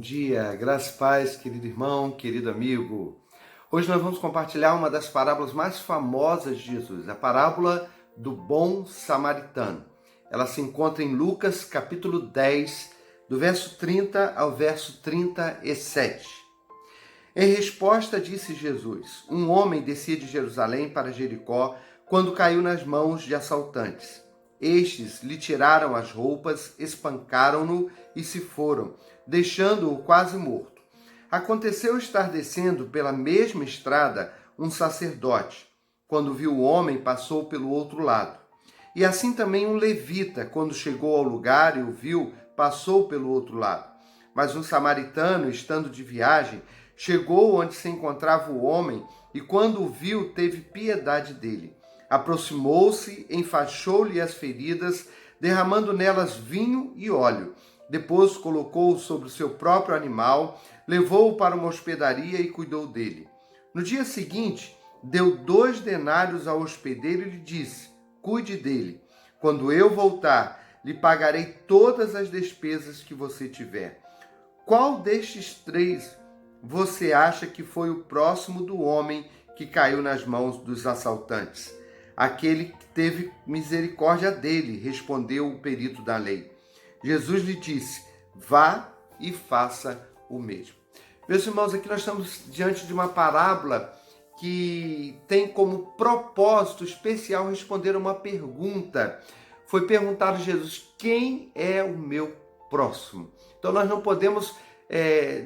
dia, graças e paz, querido irmão, querido amigo. Hoje nós vamos compartilhar uma das parábolas mais famosas de Jesus, a parábola do bom samaritano. Ela se encontra em Lucas, capítulo 10, do verso 30 ao verso 37. Em resposta, disse Jesus: um homem descia de Jerusalém para Jericó quando caiu nas mãos de assaltantes. Estes lhe tiraram as roupas, espancaram-no e se foram, deixando-o quase morto. Aconteceu estar descendo pela mesma estrada um sacerdote. Quando viu o homem, passou pelo outro lado. E assim também um levita, quando chegou ao lugar e o viu, passou pelo outro lado. Mas um samaritano, estando de viagem, chegou onde se encontrava o homem e, quando o viu, teve piedade dele. Aproximou-se, enfaixou-lhe as feridas, derramando nelas vinho e óleo. Depois colocou-o sobre o seu próprio animal, levou-o para uma hospedaria e cuidou dele. No dia seguinte, deu 2 denários ao hospedeiro e lhe disse: cuide dele. Quando eu voltar, lhe pagarei todas as despesas que você tiver. Qual destes 3 você acha que foi o próximo do homem que caiu nas mãos dos assaltantes? Aquele que teve misericórdia dele, respondeu o perito da lei. Jesus lhe disse: vá e faça o mesmo. Meus irmãos, aqui nós estamos diante de uma parábola que tem como propósito especial responder a uma pergunta. Foi perguntado a Jesus: quem é o meu próximo? Então nós não podemos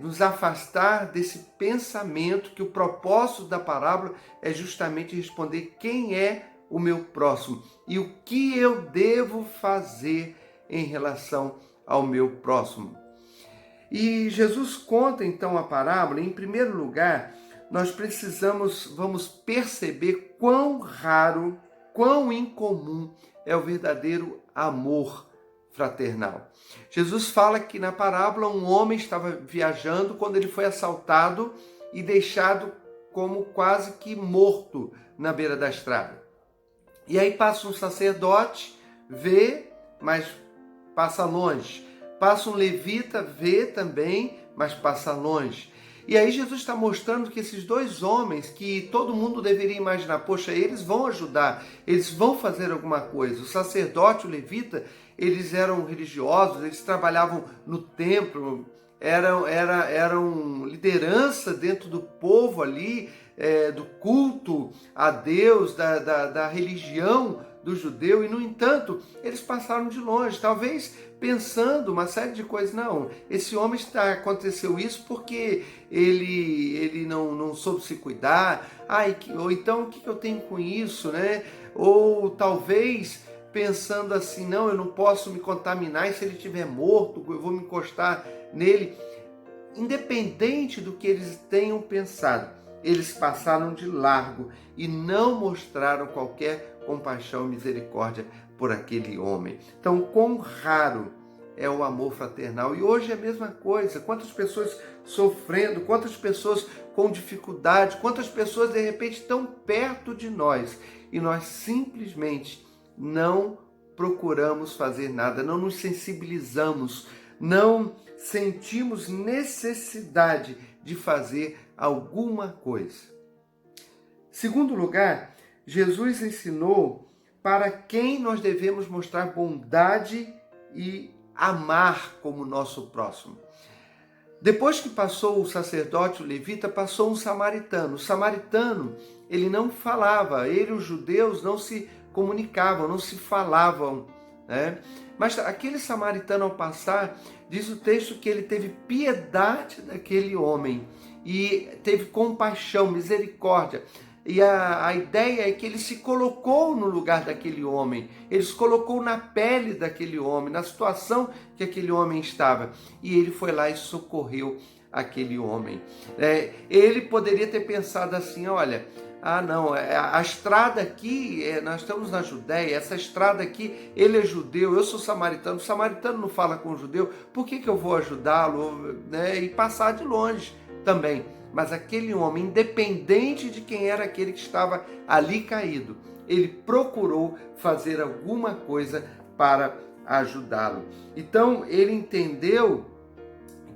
nos afastar desse pensamento que o propósito da parábola é justamente responder quem é o meu próximo e o que eu devo fazer em relação ao meu próximo. E Jesus conta então a parábola. Em primeiro lugar, nós vamos perceber quão raro, quão incomum é o verdadeiro amor fraternal. Jesus fala que na parábola um homem estava viajando quando ele foi assaltado e deixado como quase que morto na beira da estrada. E aí passa um sacerdote, vê, mas passa longe. Passa um levita, vê também, mas passa longe. E aí Jesus está mostrando que esses 2 homens, que todo mundo deveria imaginar, poxa, eles vão ajudar, eles vão fazer alguma coisa. O sacerdote, o levita, eles eram religiosos, eles trabalhavam no templo, eram liderança dentro do povo ali, do culto a Deus, da religião do judeu, e no entanto, eles passaram de longe, talvez pensando uma série de coisas. Não, esse homem aconteceu isso porque ele não soube se cuidar, ou então o que eu tenho com isso, né? Ou talvez pensando assim: não, eu não posso me contaminar, e se ele estiver morto, eu vou me encostar nele. Independente do que eles tenham pensado, eles passaram de largo e não mostraram qualquer compaixão e misericórdia por aquele homem. Então, quão raro é o amor fraternal. E hoje é a mesma coisa. Quantas pessoas sofrendo, quantas pessoas com dificuldade, quantas pessoas de repente estão perto de nós e nós simplesmente não procuramos fazer nada, não nos sensibilizamos, não sentimos necessidade de fazer alguma coisa. Segundo lugar, Jesus ensinou para quem nós devemos mostrar bondade e amar como nosso próximo. Depois que passou o sacerdote, o levita, passou um samaritano. O samaritano, ele não falava, ele e os judeus não se comunicavam, não se falavam, né? Mas aquele samaritano, ao passar, diz o texto que ele teve piedade daquele homem e teve compaixão, misericórdia. E a ideia é que ele se colocou no lugar daquele homem, ele se colocou na pele daquele homem, na situação que aquele homem estava. E ele foi lá e socorreu aquele homem. Ele poderia ter pensado assim: olha, não, a estrada aqui, nós estamos na Judéia, essa estrada aqui, ele é judeu, eu sou samaritano, o samaritano não fala com o judeu, por que eu vou ajudá-lo, né? E passar de longe também. Mas aquele homem, independente de quem era aquele que estava ali caído, ele procurou fazer alguma coisa para ajudá-lo. Então ele entendeu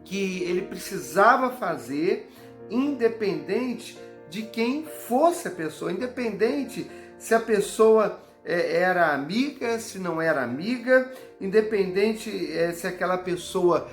que ele precisava fazer, independente de quem fosse a pessoa, independente se a pessoa era amiga, se não era amiga, independente se aquela pessoa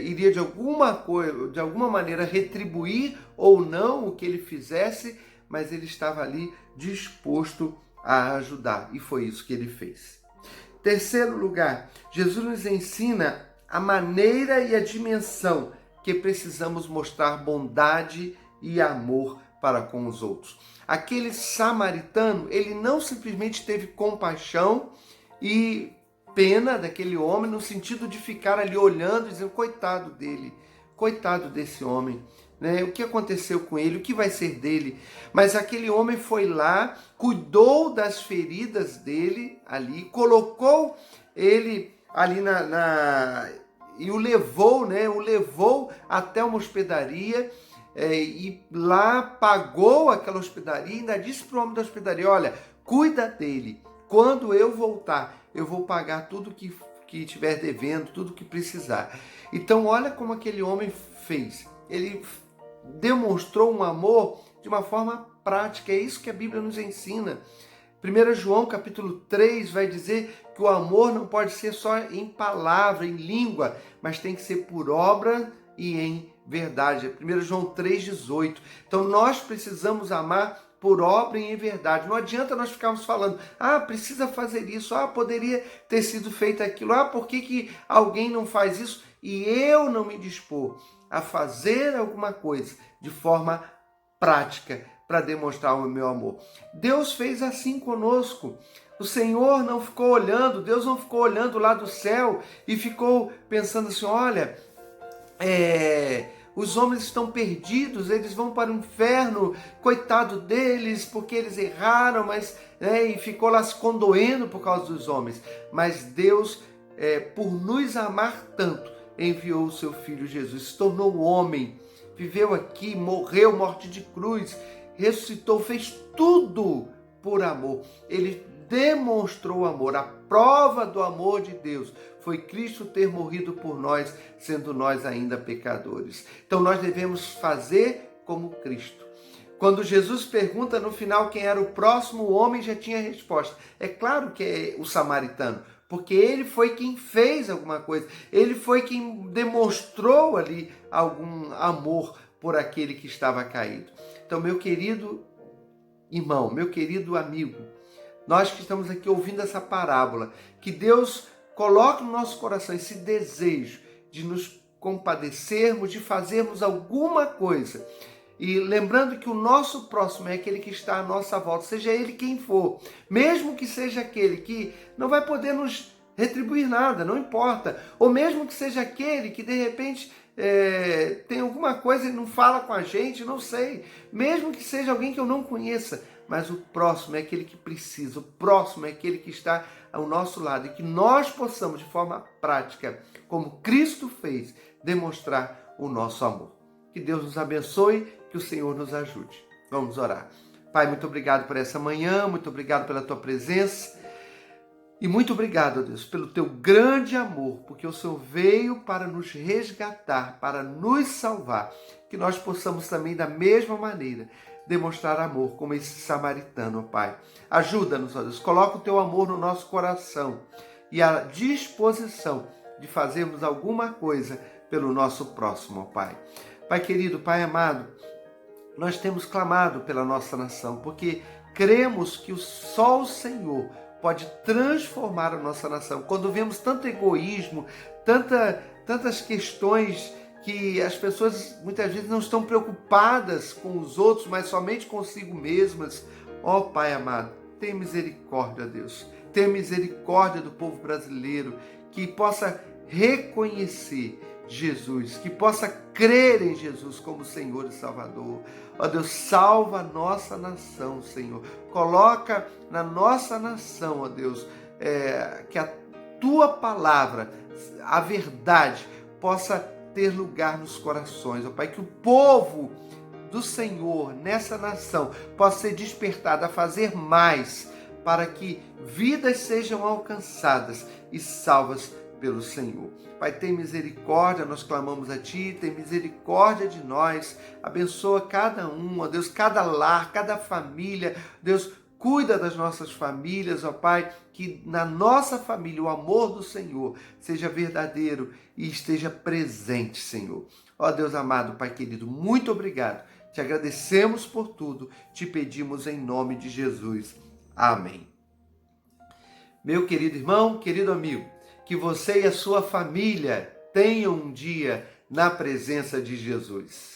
iria de alguma maneira retribuir ou não o que ele fizesse, mas ele estava ali disposto a ajudar, e foi isso que ele fez. Terceiro lugar, Jesus nos ensina a maneira e a dimensão que precisamos mostrar bondade e amor para com os outros. Aquele samaritano, ele não simplesmente teve compaixão e pena daquele homem, no sentido de ficar ali olhando e dizendo, coitado dele, coitado desse homem, né? O que aconteceu com ele, o que vai ser dele? Mas aquele homem foi lá, cuidou das feridas dele ali, colocou ele ali e o levou, né? O levou até uma hospedaria, e lá pagou aquela hospedaria e ainda disse para o homem da hospedaria, olha, cuida dele, quando eu voltar, eu vou pagar tudo que estiver devendo, tudo que precisar. Então olha como aquele homem fez, ele demonstrou um amor de uma forma prática, é isso que a Bíblia nos ensina. 1 João capítulo 3 vai dizer que o amor não pode ser só em palavra, em língua, mas tem que ser por obra e em verdade. 1 João 3,18. Então nós precisamos amar por obra e em verdade. Não adianta nós ficarmos falando, precisa fazer isso, poderia ter sido feito aquilo, por que alguém não faz isso? E eu não me dispor a fazer alguma coisa de forma prática para demonstrar o meu amor. Deus fez assim conosco. O Senhor não ficou olhando, Deus não ficou olhando lá do céu e ficou pensando assim, olha, os homens estão perdidos, eles vão para o inferno, coitado deles, porque eles erraram, mas e ficou lá se condoendo por causa dos homens. Mas Deus, por nos amar tanto, enviou o seu Filho Jesus, se tornou homem, viveu aqui, morreu, morte de cruz, ressuscitou, fez tudo por amor. Ele demonstrou amor. A prova do amor de Deus foi Cristo ter morrido por nós, sendo nós ainda pecadores. Então nós devemos fazer como Cristo. Quando Jesus pergunta no final quem era o próximo, o homem já tinha a resposta. É claro que é o samaritano, porque ele foi quem fez alguma coisa, ele foi quem demonstrou ali algum amor por aquele que estava caído. Então, meu querido irmão, meu querido amigo, nós que estamos aqui ouvindo essa parábola, que Deus coloque no nosso coração esse desejo de nos compadecermos, de fazermos alguma coisa. E lembrando que o nosso próximo é aquele que está à nossa volta, seja ele quem for, mesmo que seja aquele que não vai poder nos retribuir nada, não importa, ou mesmo que seja aquele que de repente tem alguma coisa e não fala com a gente, não sei, mesmo que seja alguém que eu não conheça, mas o próximo é aquele que precisa, o próximo é aquele que está ao nosso lado, e que nós possamos de forma prática, como Cristo fez, demonstrar o nosso amor. Que Deus nos abençoe, que o Senhor nos ajude. Vamos orar. Pai, muito obrigado por essa manhã, muito obrigado pela tua presença e muito obrigado, Deus, pelo teu grande amor, porque o Senhor veio para nos resgatar, para nos salvar, que nós possamos também da mesma maneira demonstrar amor como esse samaritano, Pai. Ajuda-nos, ó Deus, coloca o teu amor no nosso coração e a disposição de fazermos alguma coisa pelo nosso próximo, ó Pai. Pai querido, Pai amado, nós temos clamado pela nossa nação, porque cremos que só o Senhor pode transformar a nossa nação. Quando vemos tanto egoísmo, tantas questões que as pessoas muitas vezes não estão preocupadas com os outros, mas somente consigo mesmas, ó Pai amado, tenha misericórdia, Deus. Tenha misericórdia do povo brasileiro, que possa reconhecer Jesus, que possa crer em Jesus como Senhor e Salvador. Ó Deus, salva a nossa nação, Senhor. Coloca na nossa nação, ó Deus, que a tua palavra, a verdade, possa ter lugar nos corações, ó Pai, que o povo do Senhor nessa nação possa ser despertado a fazer mais para que vidas sejam alcançadas e salvas pelo Senhor. Pai, tem misericórdia, nós clamamos a Ti, tem misericórdia de nós, abençoa cada um, ó Deus, cada lar, cada família, Deus, cuida das nossas famílias, ó Pai, que na nossa família o amor do Senhor seja verdadeiro e esteja presente, Senhor. Ó Deus amado, Pai querido, muito obrigado, te agradecemos por tudo, te pedimos em nome de Jesus. Amém. Meu querido irmão, querido amigo, que você e a sua família tenham um dia na presença de Jesus.